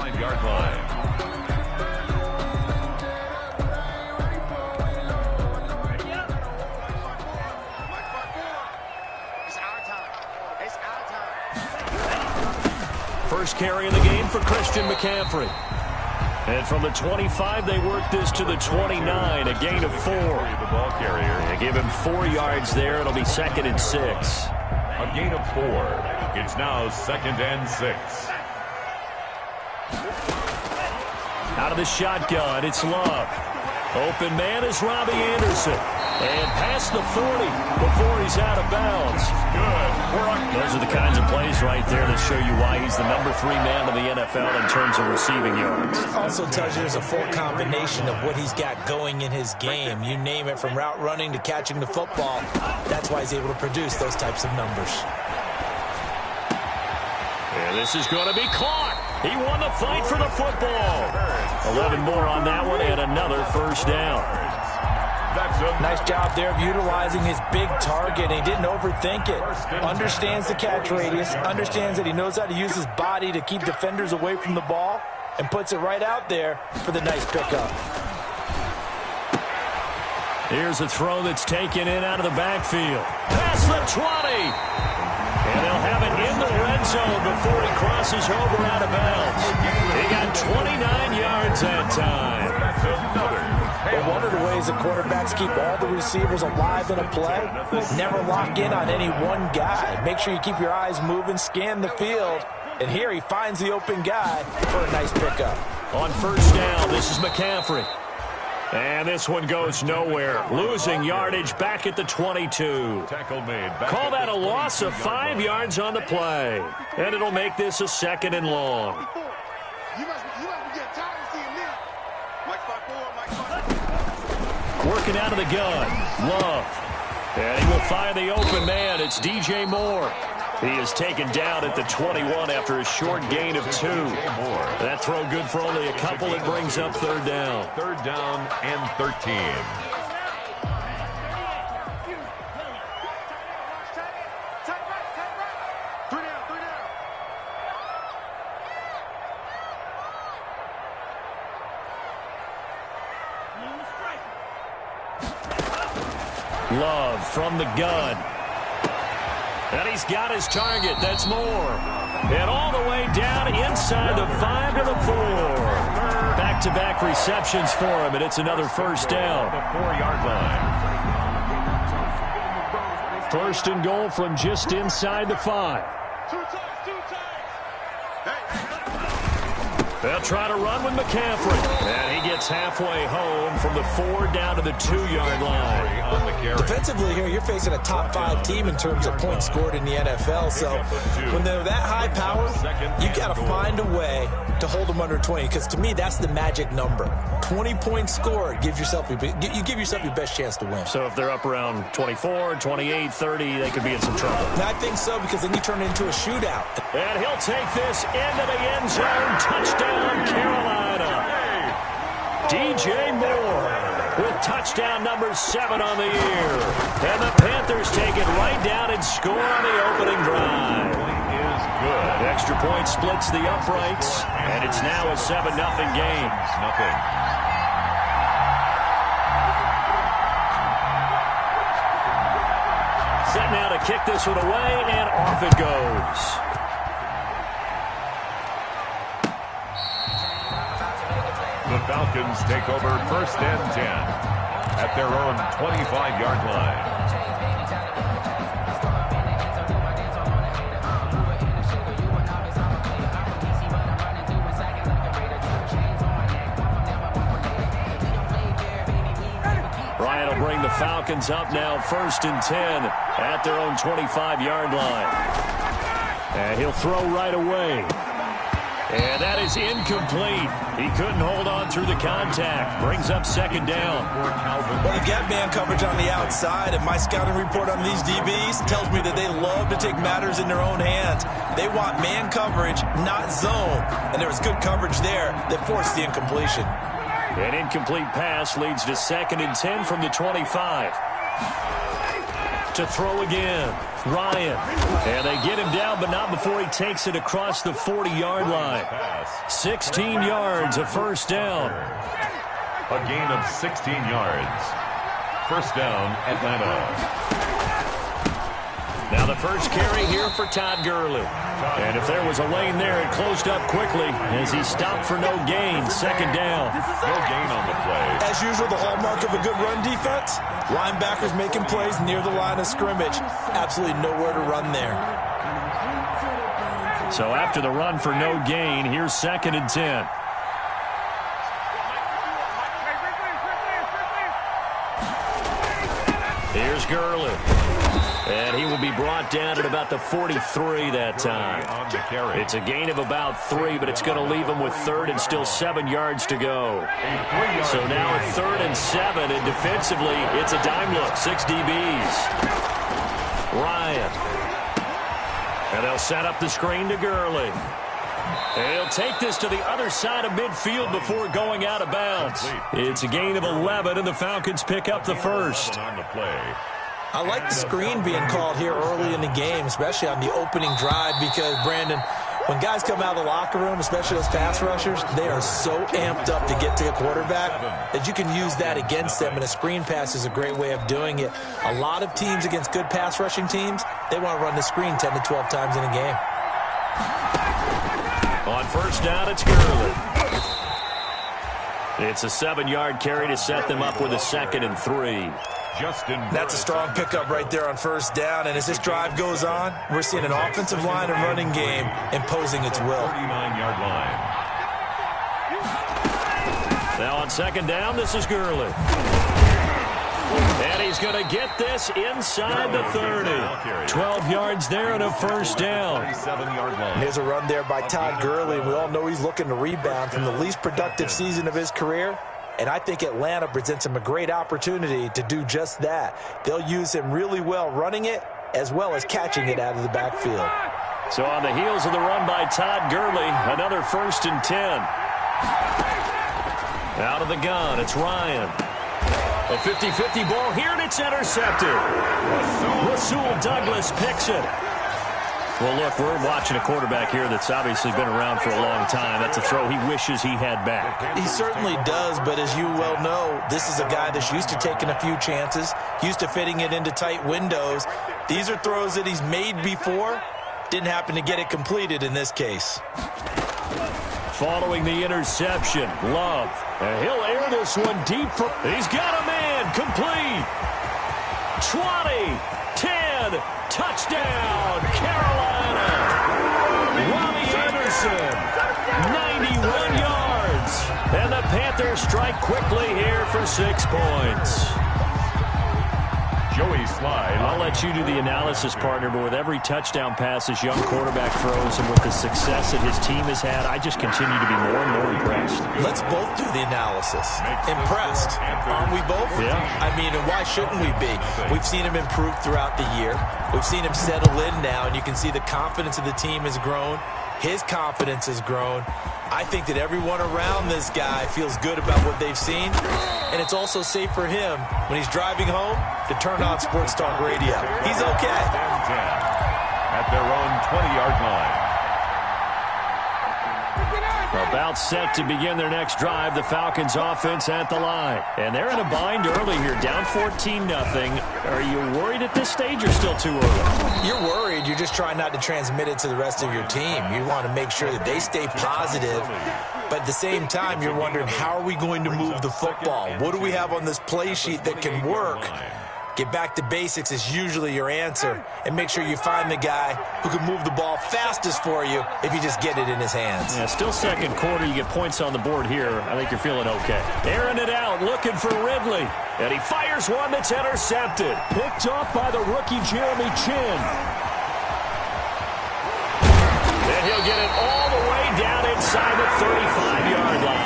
25-yard line. First carry of the game for Christian McCaffrey. And from the 25, they work this to the 29, a gain of 4. The ball carrier. They give him 4 yards there. It'll be 2nd and 6. A gain of 4. It's now 2nd and 6. Out of the shotgun, it's Love. Open man is Robbie Anderson. And past the 40 before he's out of bounds. Good work. Those are the kinds of plays right there that show you why he's the number 3 man in the NFL in terms of receiving yards. Also tells you there's a full combination of what he's got going in his game. You name it, from route running to catching the football. That's why he's able to produce those types of numbers. And this is going to be caught. He won the fight for the football. 11 more on that one and another first down. Nice job there of utilizing his big target. He didn't overthink it. Understands the catch radius. Understands that he knows how to use his body to keep defenders away from the ball. And puts it right out there for the nice pickup. Here's a throw that's taken in out of the backfield. Past the 20. And they'll have it in the red zone before he crosses over out of bounds. He got 29 yards that time. But one of the ways that quarterbacks keep all the receivers alive in a play, never lock in on any one guy. Make sure you keep your eyes moving, scan the field. And here he finds the open guy for a nice pickup. On first down, this is McCaffrey. And this one goes nowhere. Losing yardage back at the 22. Tackle made. Call that a loss of 5 yards on the play. And it'll make this a 2nd and long. Working out of the gun. Love. And he will find the open man. It's DJ Moore. He is taken down at the 21 after a short gain of 2. That throw good for only a couple. It brings up 3rd down. 3rd down and 13. Love from the gun. And he's got his target. That's Moore. And all the way down inside the 5 to the 4. Back-to-back receptions for him, and it's another first down. The 4-yard line. First and goal from just inside the 5. They'll try to run with McCaffrey. And he gets halfway home from the 4 down to the 2-yard line. Defensively here, you're facing a top 5 team in terms of points scored in the NFL. So when they're that high power, you got to find a way to hold them under 20. Because to me, that's the magic number. 20 points scored, you give yourself your best chance to win. So if they're up around 24, 28, 30, they could be in some trouble. And I think so, because then you turn it into a shootout. And he'll take this into the end zone. Touchdown, Carolina. DJ Moore with touchdown number 7 on the year. And the Panthers take it right down and score on the opening drive. Is good. Extra point splits the uprights, and it's now a 7-0 game. Set now to kick this one away, and off it goes. The Falcons take over 1st and 10 at their own 25-yard line. Bryant will bring the Falcons up now 1st and 10 at their own 25-yard line. And he'll throw right away. And that is incomplete. He couldn't hold on through the contact. Brings up 2nd down. Well, you got man coverage on the outside, and my scouting report on these DBs tells me that they love to take matters in their own hands. They want man coverage, not zone. And there was good coverage there that forced the incompletion. An incomplete pass leads to 2nd and 10 from the 25. to throw again. Ryan. And they get him down, but not before he takes it across the 40-yard line. 16 yards, a first down. A gain of 16 yards. First down, Atlanta. Now the first carry here for Todd Gurley. And if there was a lane there, it closed up quickly as he stopped for no gain. Second down. No gain on the play. As usual, the hallmark of a good run defense, linebackers making plays near the line of scrimmage. Absolutely nowhere to run there. So after the run for no gain, here's 2nd and 10. Here's Gurley. And he will be brought down at about the 43 that time. It's a gain of about 3, but it's going to leave him with 3rd and still 7 yards to go. So now at 3rd and 7, and defensively, it's a dime look. 6 DBs. Ryan. And they'll set up the screen to Gurley. And he'll take this to the other side of midfield before going out of bounds. It's a gain of 11, and the Falcons pick up the first. I like the screen being called here early in the game, especially on the opening drive, because, Brandon, when guys come out of the locker room, especially those pass rushers, they are so amped up to get to the quarterback that you can use that against them, and a screen pass is a great way of doing it. A lot of teams against good pass rushing teams, they want to run the screen 10 to 12 times in a game. On first down, it's Gurley. It's a 7-yard carry to set them up with a 2nd and 3. That's a strong pickup right there on first down, and as this drive goes on, we're seeing an offensive line and running game imposing its will. 49-yard line. Now on 2nd down, this is Gurley. And he's going to get this inside the 30. 12 yards there and a first down. And there's a run there by Todd Gurley. We all know he's looking to rebound from the least productive season of his career. And I think Atlanta presents him a great opportunity to do just that. They'll use him really well running it as well as catching it out of the backfield. So on the heels of the run by Todd Gurley, another 1st and 10. Out of the gun, it's Ryan. A 50-50 ball here, and it's intercepted. Rasul Douglas picks it. Well, look, we're watching a quarterback here that's obviously been around for a long time. That's a throw he wishes he had back. He certainly does, but as you well know, this is a guy that's used to taking a few chances, used to fitting it into tight windows. These are throws that he's made before. Didn't happen to get it completed in this case. Following the interception, Love. And he'll air this one deep. He's got a man. Complete. 20, 10, touchdown, Carolina. Robbie Anderson, 91 yards. And the Panthers strike quickly here for 6 points. Joey Slide. I'll let you do the analysis, partner, but with every touchdown pass this young quarterback throws and with the success that his team has had, I just continue to be more and more impressed. Let's both do the analysis. Impressed. Aren't we both? Yeah. I mean, and why shouldn't we be? We've seen him improve throughout the year. We've seen him settle in now, and you can see the confidence of the team has grown. His confidence has grown. I think that everyone around this guy feels good about what they've seen, and it's also safe for him when he's driving home to turn on Sports Talk Radio. He's okay. At their own 20-yard line. About set to begin their next drive, the Falcons offense at the line. And they're in a bind early here, down 14-0. Are you worried at this stage or still too early? You're worried. You're just trying not to transmit it to the rest of your team. You want to make sure that they stay positive. But at the same time, you're wondering, how are we going to move the football? What do we have on this play sheet that can work? Get back to basics is usually your answer. And make sure you find the guy who can move the ball fastest for you if you just get it in his hands. Yeah, still second quarter. You get points on the board here. I think you're feeling okay. Airing it out, looking for Ridley. And he fires one that's intercepted. Picked off by the rookie Jeremy Chin. And he'll get it all the way down inside the 35-yard line.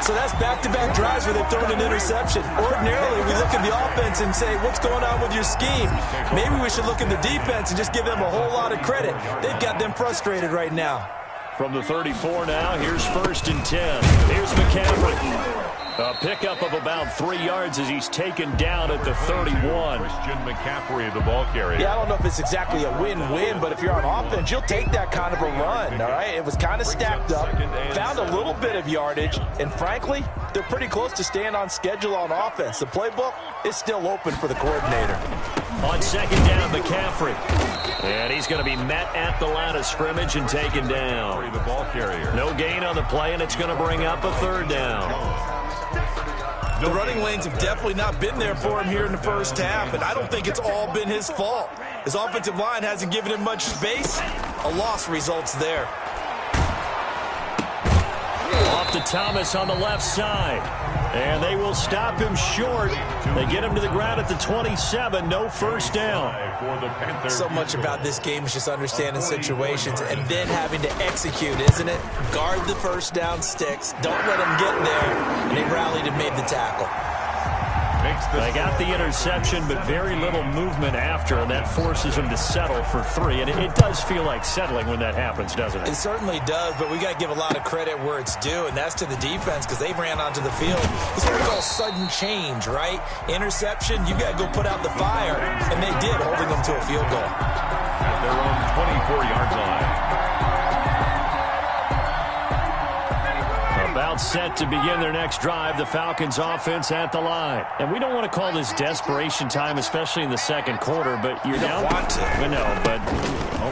So that's back-to-back drives where they've thrown an interception. Ordinarily, we look at the offense and say, what's going on with your scheme? Maybe we should look at the defense and just give them a whole lot of credit. They've got them frustrated right now. From the 34 now, here's 1st and 10. Here's McCaffrey. A pickup of about 3 yards as he's taken down at the 31. Christian McCaffrey, the ball carrier. Yeah, I don't know if it's exactly a win-win, but if you're on offense, you'll take that kind of a run, all right? It was kind of stacked up, found a little bit of yardage, and frankly, they're pretty close to staying on schedule on offense. The playbook is still open for the coordinator. On second down, McCaffrey. And he's going to be met at the line of scrimmage and taken down. The ball carrier. No gain on the play, and it's going to bring up a third down. The running lanes have definitely not been there for him here in the first half, and I don't think it's all been his fault. His offensive line hasn't given him much space. A loss results there. Off to Thomas on the left side. And they will stop him short. They get him to the ground at the 27. No first down. So much about this game is just understanding situations and then having to execute, isn't it? Guard the first down sticks. Don't let them get there. And they rallied and made the tackle. They got the interception, but very little movement after, and that forces them to settle for 3. And it does feel like settling when that happens, doesn't it? It certainly does, but we got to give a lot of credit where it's due, and that's to the defense because they ran onto the field. It's what we call sudden change, right? Interception, you got to go put out the fire, and they did, holding them to a field goal. At their own 24-yard line. About set to begin their next drive, the Falcons offense at the line. And we don't want to call this desperation time, especially in the second quarter, but you're down. You don't want to. But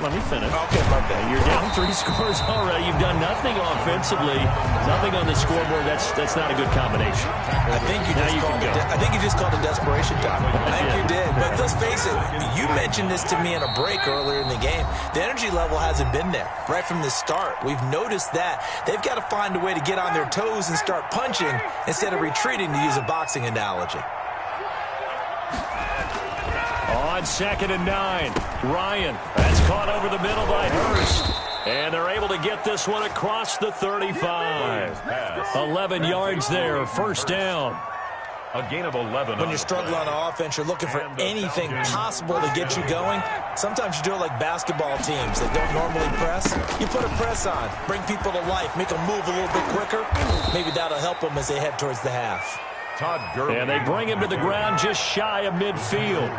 let me finish. Okay, my bad. You're down 3 scores already. You've done nothing offensively, nothing on the scoreboard. That's not a good combination. I think you just called it desperation time. I think you did. But let's face it, you mentioned this to me in a break earlier in the game. The energy level hasn't been there right from the start. We've noticed that. They've got to find a way to get on their toes and start punching instead of retreating, to use a boxing analogy. On second and 9, Ryan. That's caught over the middle by Hurst. And they're able to get this one across the 35. 11 yards there, first down. A gain of 11. When you're struggling on offense, you're looking for anything possible to get you going. Sometimes you do it like basketball teams that don't normally press. You put a press on, bring people to life, make them move a little bit quicker. Maybe that'll help them as they head towards the half. And they bring him to the ground just shy of midfield.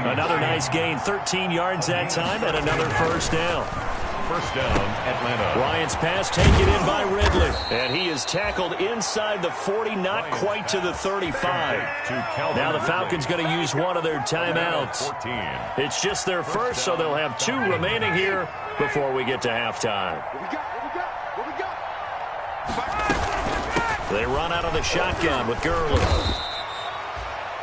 Another nice gain, 13 yards that time, and another first down. First down, Atlanta. Ryan's pass taken in by Ridley. And he is tackled inside the 40, not quite to the 35. Now the Falcons going to use one of their timeouts. It's just their first, so they'll have 2 remaining here before we get to halftime. They run out of the shotgun with Gurley.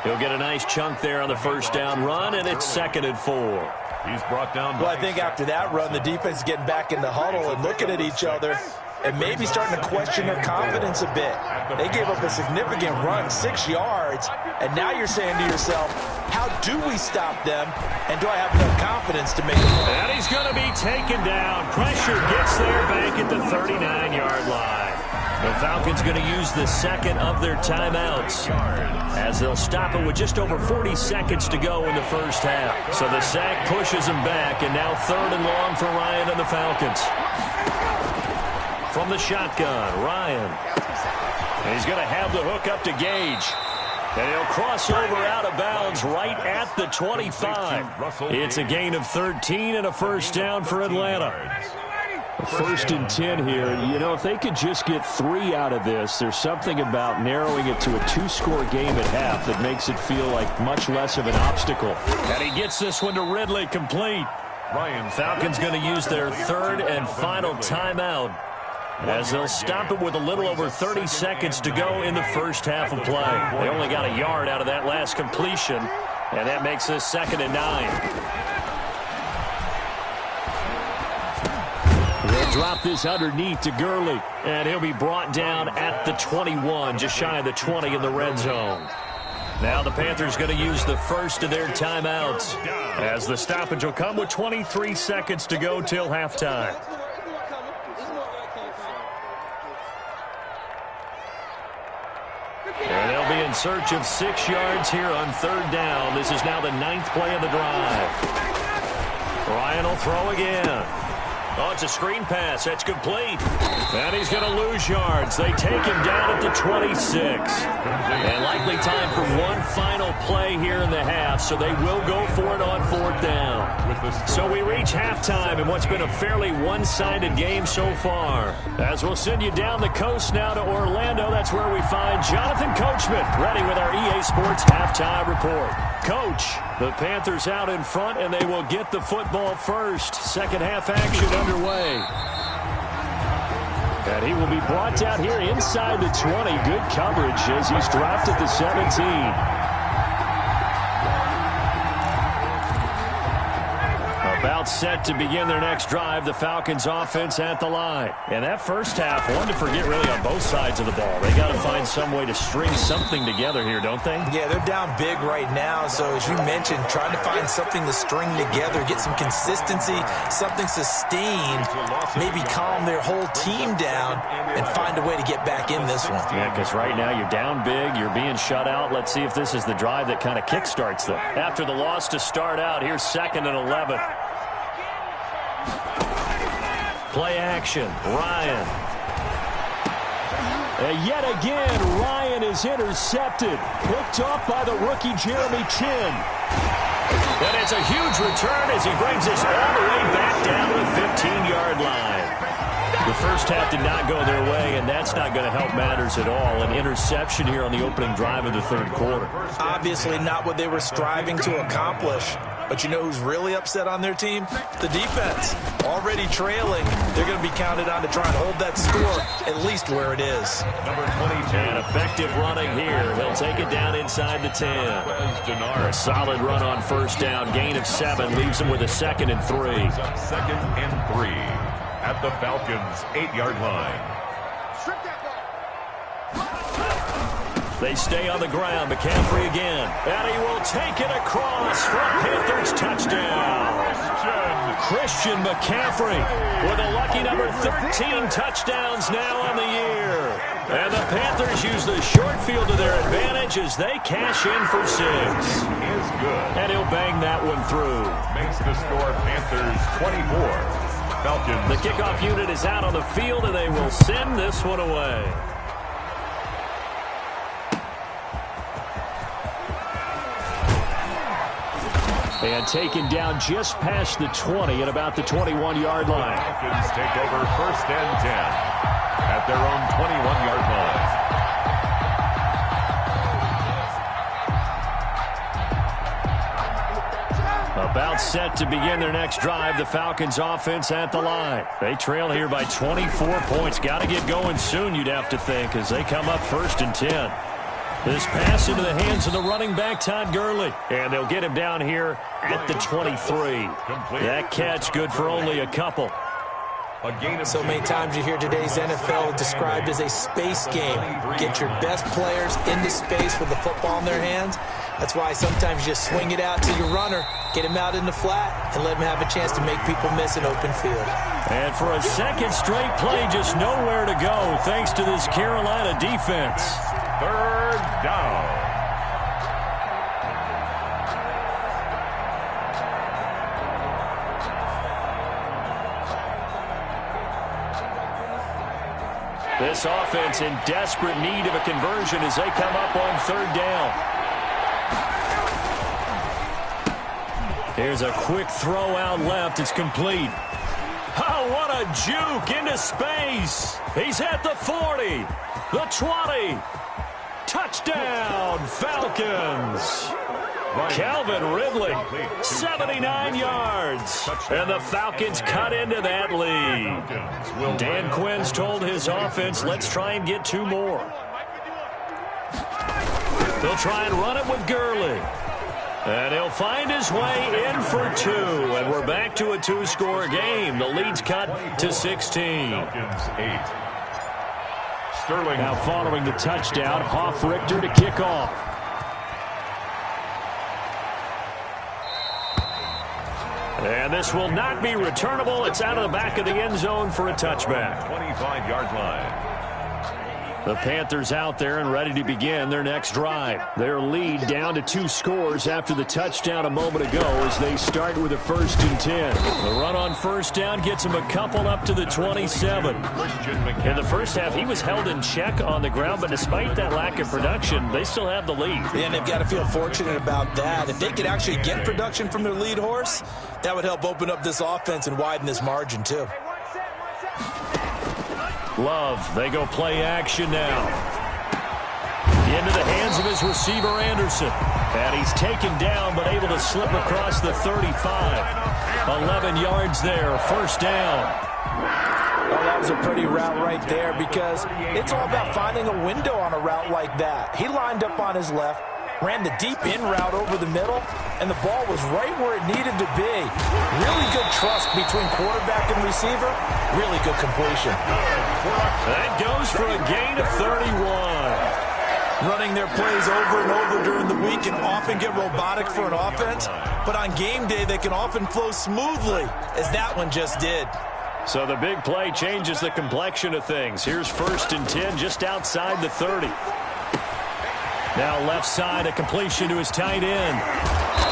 He'll get a nice chunk there on the first down run, and it's 2nd and 4. He's brought down. Well, I think after that run, the defense is getting back in the huddle and looking at each other and maybe starting to question their confidence a bit. They gave up a significant run, 6 yards, and now you're saying to yourself, how do we stop them, and do I have enough confidence to make it run? And he's going to be taken down. Pressure gets there back at the 39-yard line. The Falcons going to use the second of their timeouts as they'll stop it with just over 40 seconds to go in the first half. So the sack pushes him back, and now 3rd and long for Ryan and the Falcons. From the shotgun, Ryan. And he's going to have the hook up to Gage. And he'll cross over out of bounds right at the 25. It's a gain of 13 and a first down for Atlanta. 1st and 10 here. You know, if they could just get 3 out of this, there's something about narrowing it to a 2-score game at half that makes it feel like much less of an obstacle. And he gets this one to Ridley, complete. Falcons going to use their 3rd and final timeout as they'll stop it with a little over 30 seconds to go in the first half of play. They only got a yard out of that last completion, and that makes this 2nd and 9. They'll drop this underneath to Gurley, and he'll be brought down at the 21, just shy of the 20 in the red zone. Now the Panthers going to use the first of their timeouts as the stoppage will come with 23 seconds to go till halftime. And they'll be in search of 6 yards here on 3rd down. This is now the 9th play of the drive. Ryan will throw again. Oh, it's a screen pass. That's complete. And he's going to lose yards. They take him down at the 26. And likely time for one final play here in the half, so they will go for it on 4th down. So we reach halftime in what's been a fairly one-sided game so far. As we'll send you down the coast now to Orlando, that's where we find Jonathan Coachman, ready with our EA Sports Halftime Report. Coach, the Panthers out in front, and they will get the football first. Second half action underway. And he will be brought down here inside the 20. Good coverage as he's dropped at the 17. About set to begin their next drive, the Falcons offense at the line. And that first half, one to forget really on both sides of the ball. They got to find some way to string something together here, don't they? Yeah, they're down big right now. So as you mentioned, trying to find something to string together, get some consistency, something sustained, maybe calm their whole team down and find a way to get back in this one. Yeah, because right now you're down big, you're being shut out. Let's see if this is the drive that kind of kickstarts them. After the loss to start out, here's 2nd and 11. Play action, Ryan. And yet again, Ryan is intercepted. Picked off by the rookie Jeremy Chin. And it's a huge return as he brings us all the way back down to the 15-yard line. The first half did not go their way, and that's not going to help matters at all. An interception here on the opening drive of the third quarter. Obviously not what they were striving to accomplish. But you know who's really upset on their team? The defense. Already trailing. They're going to be counted on to try and hold that score at least where it is. Number 22. And effective running here. He'll take it down inside the 10. A solid run on first down. Gain of 7. Leaves him with a 2nd and 3. 2nd and 3 at the Falcons' 8-yard line. They stay on the ground. McCaffrey again. And he will take it across for a Panthers touchdown. Christian McCaffrey with a lucky number 13 touchdowns now on the year. And the Panthers use the short field to their advantage as they cash in for 6. Is good. And he'll bang that one through. Makes the score Panthers 24. Falcons. The kickoff unit is out on the field, and they will send this one away. And taken down just past the 20 at about the 21-yard line. Falcons take over 1st and 10 at their own 21-yard line. About set to begin their next drive, the Falcons offense at the line. They trail here by 24 points. Got to get going soon, you'd have to think, as they come up 1st and 10. This pass into the hands of the running back, Todd Gurley. And they'll get him down here at the 23. That catch good for only a couple. So many times you hear today's NFL described as a space game. Get your best players into space with the football in their hands. That's why sometimes you just swing it out to your runner, get him out in the flat, and let him have a chance to make people miss an open field. And for a second straight play, just nowhere to go thanks to this Carolina defense. 3rd down. This offense in desperate need of a conversion as they come up on 3rd down. Here's a quick throw out left. It's complete. Oh, what a juke into space. He's at the 40, the 20. Touchdown, Falcons. Calvin Ridley, 79 yards. And the Falcons cut into that lead. Dan Quinn's told his offense, let's try and get 2 more. They'll try and run it with Gurley. And he'll find his way in for 2. And we're back to a 2-score game. The lead's cut to 16. Falcons 8. Sterling. Now following the touchdown, Hoff-Richter to kick off. And this will not be returnable. It's out of the back of the end zone for a touchback. 25-yard line. The Panthers out there and ready to begin their next drive. Their lead down to 2 scores after the touchdown a moment ago as they start with a 1st and 10. The run on 1st down gets them a couple up to the 27. In the first half, he was held in check on the ground, but despite that lack of production, they still have the lead. And they've got to feel fortunate about that. If they could actually get production from their lead horse, that would help open up this offense and widen this margin too. Love, they go play action now. Into the hands of his receiver, Anderson. And he's taken down, but able to slip across the 35. 11 yards there, 1st down. Well, that was a pretty route right there because it's all about finding a window on a route like that. He lined up on his left, ran the deep in route over the middle, and the ball was right where it needed to be. Really good trust between quarterback and receiver. Really good completion. That goes for a gain of 31. Running their plays over and over during the week can often get robotic for an offense, but on game day they can often flow smoothly, as that one just did. So the big play changes the complexion of things. Here's 1st and 10 just outside the 30. Now left side, a completion to his tight end.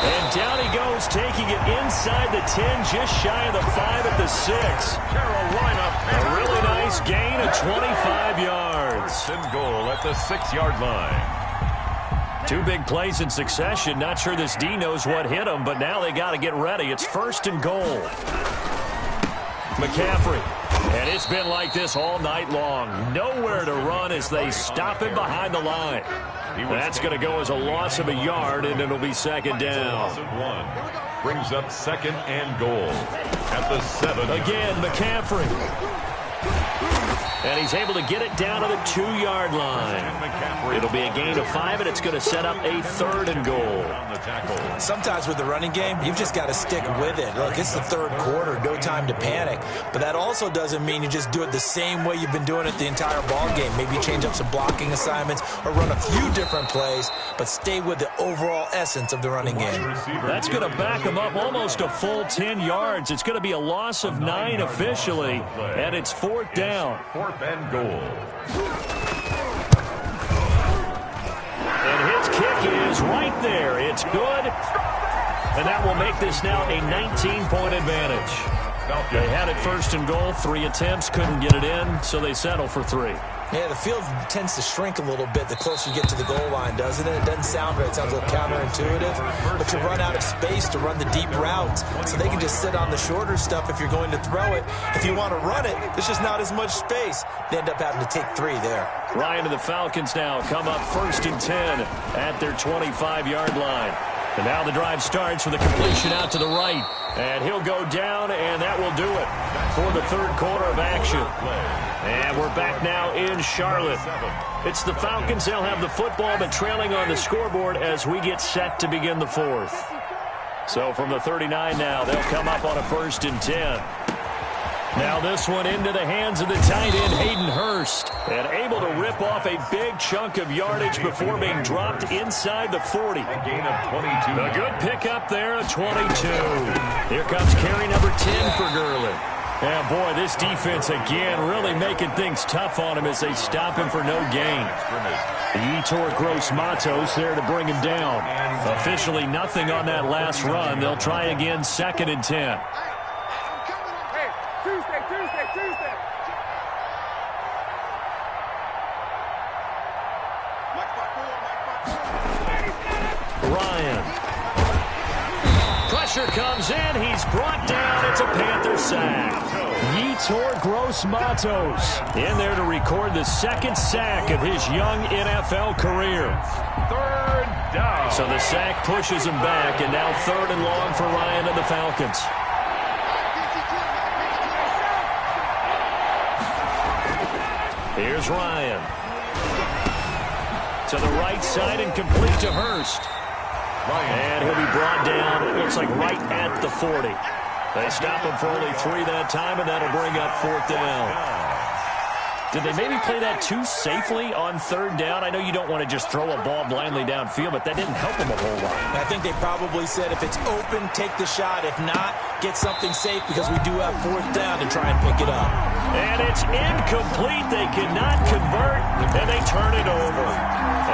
And down he goes, taking it inside the 10, just shy of the 5 at the 6. Carolina. A really nice gain of 25 yards. And goal at the 6-yard line. 2 big plays in succession. Not sure this D knows what hit him, but now they got to get ready. It's 1st and goal. McCaffrey. And it's been like this all night long. Nowhere to run as they stop him behind the line. That's going to go as a loss of a yard, and it'll be 2nd down. Brings up 2nd and goal at the 7. Again, McCaffrey. And he's able to get it down to the 2-yard line. It'll be a gain of 5, and it's going to set up a 3rd and goal. Sometimes with the running game, you've just got to stick with it. Look, it's the 3rd quarter, no time to panic. But that also doesn't mean you just do it the same way you've been doing it the entire ball game. Maybe change up some blocking assignments or run a few different plays, but stay with the overall essence of the running game. That's going to back him up almost a full 10 yards. It's going to be a loss of 9 officially, and it's 4th down. 4th and goal. And his kick is right there. It's good. And that will make this now a 19-point advantage. They had it 1st and goal. 3 attempts, couldn't get it in, so they settle for 3. Yeah, the field tends to shrink a little bit the closer you get to the goal line, doesn't it? It doesn't sound right. It sounds a little counterintuitive. But you run out of space to run the deep routes, so they can just sit on the shorter stuff if you're going to throw it. If you want to run it, there's just not as much space. They end up having to take 3 there. Ryan and the Falcons now come up 1st and 10 at their 25-yard line. And now the drive starts with a completion out to the right. And he'll go down, and that will do it for the 3rd quarter of action. And we're back now in Charlotte. It's the Falcons. They'll have the football, but trailing on the scoreboard as we get set to begin the 4th. So from the 39 now, they'll come up on a 1st and 10. Now this one into the hands of the tight end, Hayden Hurst. And able to rip off a big chunk of yardage before being dropped inside the 40. A gain of 22. A good pickup there, a 22. Here comes carry number 10 for Gurley. And boy, this defense again really making things tough on him as they stop him for no gain. Yetur Gross-Matos there to bring him down. Officially nothing on that last run. They'll try again 2nd and 10. Tuesday. Ryan. Pressure comes in. He's brought down. It's a Panther sack. Yetur Gross-Matos in there to record the 2nd sack of his young NFL career. 3rd down. So the sack pushes him back, and now 3rd and long for Ryan and the Falcons. Here's Ryan. To the right side and complete to Hurst. And he'll be brought down, it looks like right at the 40. They stop him for only 3 that time, and that'll bring up 4th down. Did they maybe play that too safely on third down? I know you don't want to just throw a ball blindly downfield, but that didn't help them a whole lot. I think they probably said if it's open, take the shot. If not, get something safe because we do have fourth down to try and pick it up. And it's incomplete. They cannot convert, and they turn it over.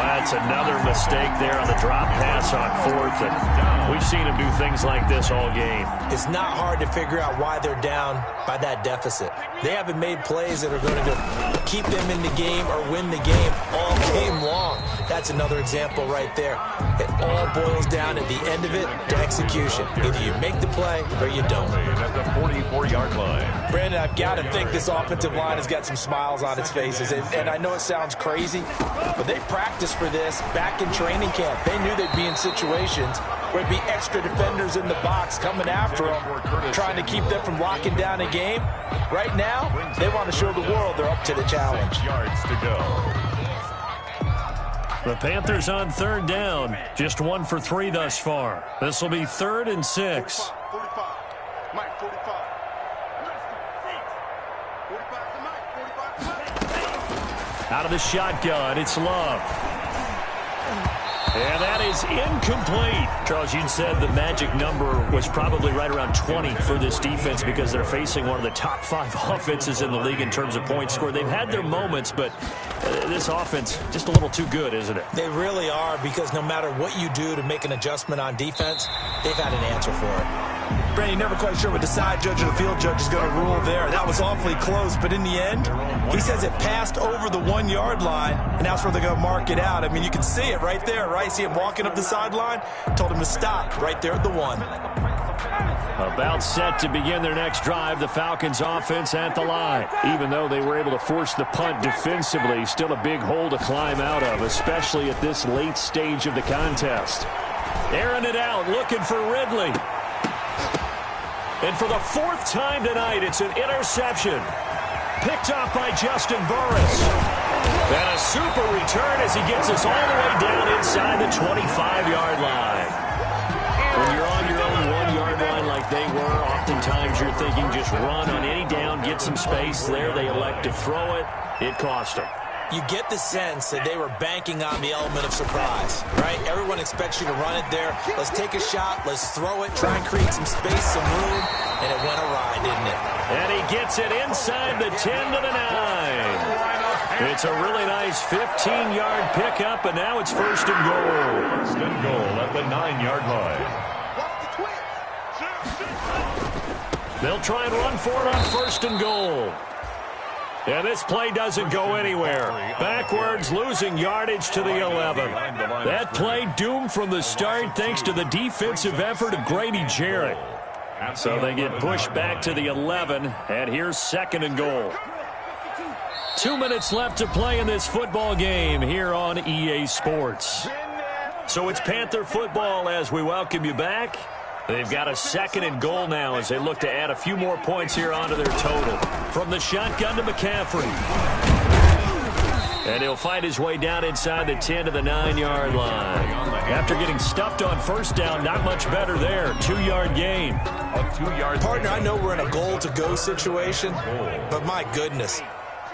That's another mistake there on the drop pass on fourth, and we've seen them do things like this all game. It's not hard to figure out why they're down by that deficit. They haven't made plays that are going to keep them in the game or win the game all game long. That's another example right there. It all boils down at the end of it to execution. Either you make the play or you don't. At the 44-yard line. Brandon, I've got to think this offensive line has got some smiles on its faces. And I know it sounds crazy, but they practiced for this back in training camp. They knew they'd be in situations where it'd be extra defenders in the box coming after them, trying to keep them from locking down a game. Right now, they want to show the world they're up to the challenge. 6 yards to go. The Panthers on third down, just 1 for 3 thus far. This will be 3rd and 6. Out of the shotgun, it's Love. And that is incomplete. Charles, you said the magic number was probably right around 20 for this defense because they're facing one of the top 5 offenses in the league in terms of points scored. They've had their moments, but this offense just a little too good, isn't it? They really are, because no matter what you do to make an adjustment on defense, they've had an answer for it. Brandon, never quite sure what the side judge or the field judge is going to rule there. That was awfully close, but in the end, he says it passed over the 1-yard line, and that's where they're going to mark it out. I mean, you can see it right there, right? See him walking up the sideline? Told him to stop right there at the 1. About set to begin their next drive, the Falcons offense at the line. Even though they were able to force the punt defensively, still a big hole to climb out of, especially at this late stage of the contest. Airing it out, looking for Ridley. And for the 4th time tonight, it's an interception. Picked off by Justin Burris. And a super return as he gets us all the way down inside the 25-yard line. When you're on your own 1-yard line like they were, oftentimes you're thinking just run on any down, get some space. There they elect to throw it. It cost them. You get the sense that they were banking on the element of surprise, right? Everyone expects you to run it there. Let's take a shot. Let's throw it. Try and create some space, some room. And it went awry, didn't it? And he gets it inside the 10 to the 9. It's a really nice 15-yard pickup, and now it's 1st and goal. 1st and goal at the 9-yard line. They'll try and run for it on 1st and goal. And this play doesn't go anywhere. Backwards, losing yardage to the 11. That play doomed from the start thanks to the defensive effort of Grady Jarrett. So they get pushed back to the 11, and here's 2nd and goal. 2 minutes left to play in this football game here on EA Sports. So it's Panther football as we welcome you back. They've got a 2nd and goal now as they look to add a few more points here onto their total. From the shotgun to McCaffrey. And he'll find his way down inside the 10 to the 9-yard line. After getting stuffed on 1st down, not much better there. 2-yard gain. A 2-yard partner, I know we're in a goal-to-go situation, but my goodness.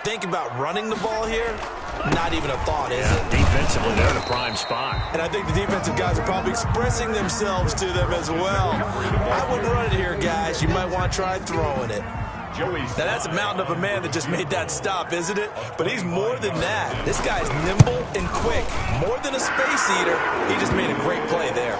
Think about running the ball here. Not even a thought, is it? Defensively, they're in a prime spot. And I think the defensive guys are probably expressing themselves to them as well. I wouldn't run it here, guys. You might want to try throwing it. Now, that's a mountain of a man that just made that stop, isn't it? But he's more than that. This guy's nimble and quick. More than a space eater. He just made a great play there.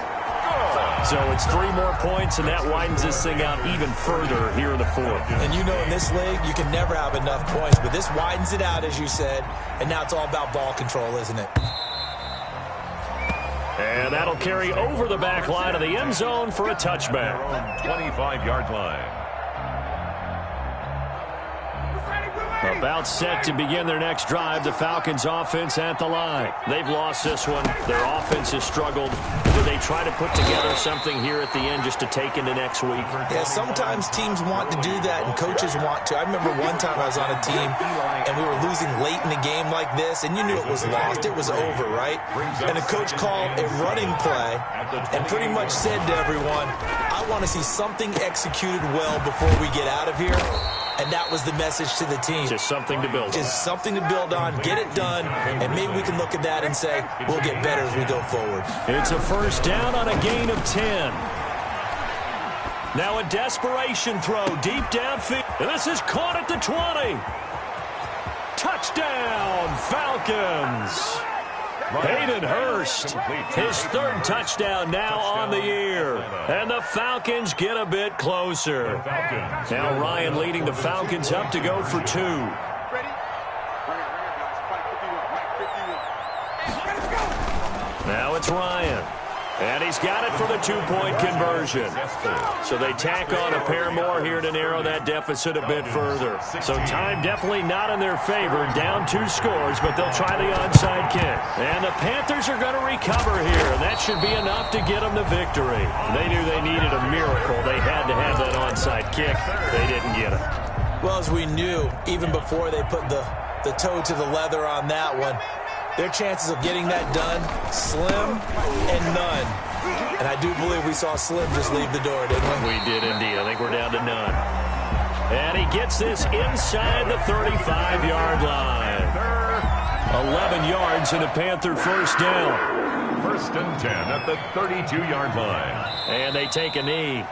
So it's 3 more points, and that widens this thing out even further here in the 4th. And you know in this league, you can never have enough points. But this widens it out, as you said. And now it's all about ball control, isn't it? And that'll carry over the back line of the end zone for a touchback. 25-yard line. About set to begin their next drive, the Falcons offense at the line. They've lost this one. Their offense has struggled. Do they try to put together something here at the end just to take into next week? Yeah, sometimes teams want to do that and coaches want to. I remember one time I was on a team and we were losing late in the game like this, and you knew it was lost. It was over, right? And the coach called a running play and pretty much said to everyone, I I want to see something executed well before we get out of here. And that was the message to the team. Just something to build on. Just something to build on, get it done, and maybe we can look at that and say, we'll get better as we go forward. It's a first down on a gain of 10. Now a desperation throw deep downfield. And this is caught at the 20. Touchdown, Falcons. Hayden Hurst, his third touchdown now on the year. And the Falcons get a bit closer. Now Ryan leading the Falcons up to go for 2. Now it's Ryan. And he's got it for the 2-point conversion. So they tack on a pair more here to narrow that deficit a bit further. So time definitely not in their favor. Down 2 scores, but they'll try the onside kick. And the Panthers are going to recover here, and that should be enough to get them the victory. They knew they needed a miracle. They had to have that onside kick. They didn't get it. Well, as we knew, even before they put the toe to the leather on that one, their chances of getting that done, slim and none. And I do believe we saw Slim just leave the door, didn't we? We did indeed. I think we're down to none. And he gets this inside the 35-yard line. 11 yards and a Panther first down. First and 10 at the 32-yard line. And they take a knee.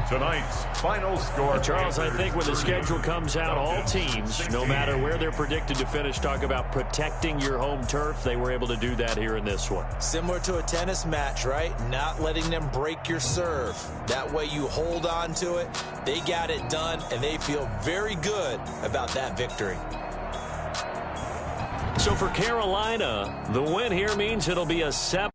Tonight's final score. Charles, I think when the schedule comes out, all teams, no matter where they're predicted to finish, talk about protecting your home turf. They were able to do that here in this one. Similar to a tennis match, right? Not letting them break your serve. That way you hold on to it. They got it done, and they feel very good about that victory. So for Carolina, the win here means it'll be a 7.